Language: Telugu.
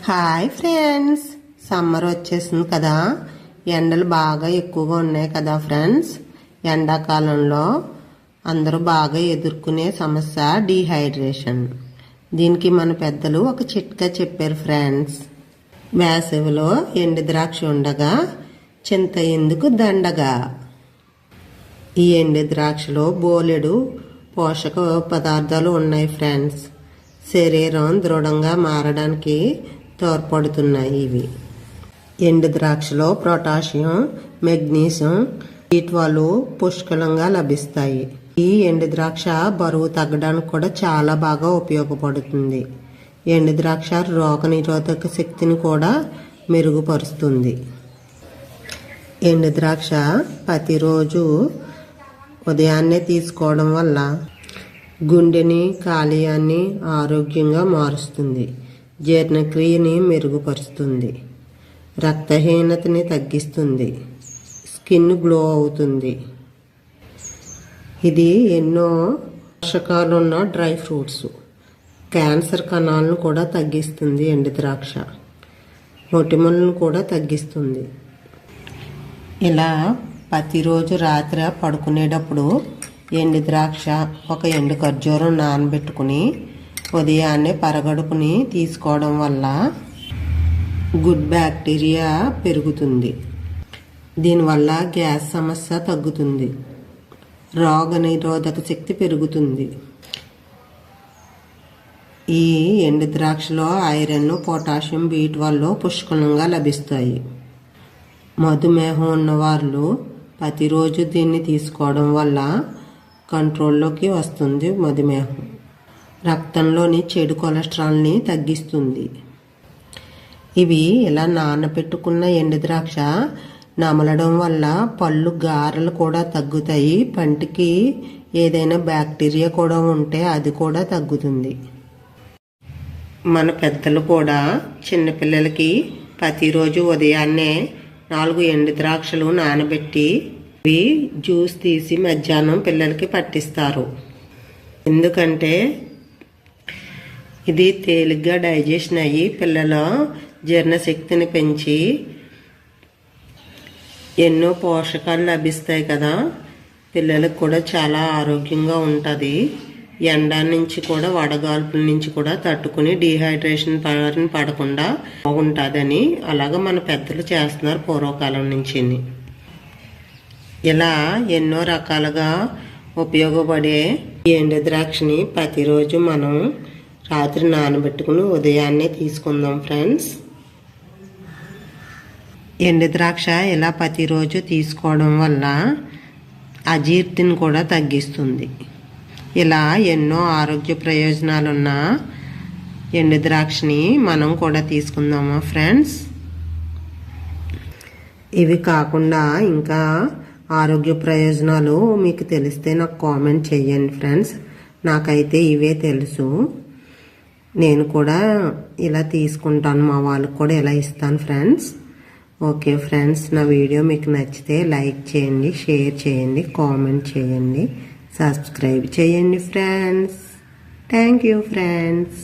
హాయ్ ఫ్రెండ్స్, సమ్మర్ వచ్చేసింది కదా. ఎండలు బాగా ఎక్కువగా ఉన్నాయి కదా ఫ్రెండ్స్. ఎండాకాలంలో అందరూ బాగా ఎదుర్కొనే సమస్య డీహైడ్రేషన్. దీనికి మన పెద్దలు ఒక చిట్కా చెప్పారు ఫ్రెండ్స్. వేసవిలో ఎండు ద్రాక్ష ఉండగా చింత ఎందుకు దండగా. ఈ ఎండు ద్రాక్షలో బోలెడు పోషక పదార్థాలు ఉన్నాయి ఫ్రెండ్స్. శరీరం దృఢంగా మారడానికి తోడ్పడుతున్నాయి ఇవి. ఎండు ద్రాక్షలో పొటాషియం, మెగ్నీషియం, B12 పుష్కలంగా లభిస్తాయి. ఈ ఎండు ద్రాక్ష బరువు తగ్గడానికి కూడా చాలా బాగా ఉపయోగపడుతుంది. ఎండు ద్రాక్ష రోగనిరోధక శక్తిని కూడా మెరుగుపరుస్తుంది. ఎండు ద్రాక్ష ప్రతిరోజు ఉదయాన్నే తీసుకోవడం వల్ల గుండెని, కాలేయాన్ని ఆరోగ్యంగా మారుస్తుంది. జీర్ణక్రియని మెరుగుపరుస్తుంది. రక్తహీనతని తగ్గిస్తుంది. స్కిన్ గ్లో అవుతుంది. ఇది ఎన్నో పోషకాలున్న డ్రై ఫ్రూట్స్. క్యాన్సర్ కణాలను కూడా తగ్గిస్తుంది. ఎండు ద్రాక్ష మొటిమలను కూడా తగ్గిస్తుంది. ఇలా ప్రతిరోజు రాత్రి పడుకునేటప్పుడు ఎండు ద్రాక్ష, ఒక ఎండు ఖర్జూరం నానబెట్టుకుని ఉదయాన్నే పరగడుపుని తీసుకోవడం వల్ల గుడ్ బ్యాక్టీరియా పెరుగుతుంది. దీనివల్ల గ్యాస్ సమస్య తగ్గుతుంది. రోగ నిరోధక శక్తి పెరుగుతుంది. ఈ ఎండు ద్రాక్షలో ఐరన్, పొటాషియం, B12 పుష్కలంగా లభిస్తాయి. మధుమేహం ఉన్నవాళ్ళు ప్రతిరోజు దీన్ని తీసుకోవడం వల్ల కంట్రోల్లోకి వస్తుంది. మధుమేహం రక్తంలోని చెడు కొలెస్ట్రాల్ని తగ్గిస్తుంది. ఇవి ఇలా నానబెట్టుకున్న ఎండు ద్రాక్ష నమలడం వల్ల పళ్ళు గారెలు కూడా తగ్గుతాయి. పంటికి ఏదైనా బ్యాక్టీరియా కూడా ఉంటే అది కూడా తగ్గుతుంది. మన పెద్దలు కూడా చిన్నపిల్లలకి ప్రతిరోజు ఉదయాన్నే 4 ఎండు ద్రాక్షలు నానబెట్టి ఇవి జ్యూస్ తీసి మధ్యాహ్నం పిల్లలకి పట్టిస్తారు. ఎందుకంటే ఇది తేలిగ్గా డైజెషన్ అయ్యి పిల్లల జీర్ణశక్తిని పెంచి ఎన్నో పోషకాలు లభిస్తాయి కదా. పిల్లలకు కూడా చాలా ఆరోగ్యంగా ఉంటుంది. ఎండ నుంచి కూడా, వడగాల్పుల నుంచి కూడా తట్టుకుని డీహైడ్రేషన్ బారిన పడకుండా బాగుంటుందని అలాగా మన పెద్దలు చేస్తున్నారు పూర్వకాలం నుంచి. ఇలా ఎన్నో రకాలుగా ఉపయోగపడే ఎండు ద్రాక్షని ప్రతిరోజు మనం రాత్రి నానబెట్టుకుని ఉదయాన్నే తీసుకుందాం ఫ్రెండ్స్. ఎండు ద్రాక్ష ఇలా ప్రతిరోజు తీసుకోవడం వల్ల అజీర్తిని కూడా తగ్గిస్తుంది. ఇలా ఎన్నో ఆరోగ్య ప్రయోజనాలున్న ఎండు ద్రాక్షని మనం కూడా తీసుకుందామా ఫ్రెండ్స్. ఇవి కాకుండా ఇంకా ఆరోగ్య ప్రయోజనాలు మీకు తెలిస్తే నాకు కామెంట్ చేయండి ఫ్రెండ్స్. నాకైతే ఇవే తెలుసు. నేను కూడా ఇలా తీసుకుంటాను. మా వాళ్ళకు కూడా ఇలా ఇస్తాను ఫ్రెండ్స్. ఓకే ఫ్రెండ్స్, నా వీడియో మీకు నచ్చితే లైక్ చేయండి, షేర్ చేయండి, కామెంట్ చేయండి, సబ్స్క్రైబ్ చేయండి ఫ్రెండ్స్. Thank you friends.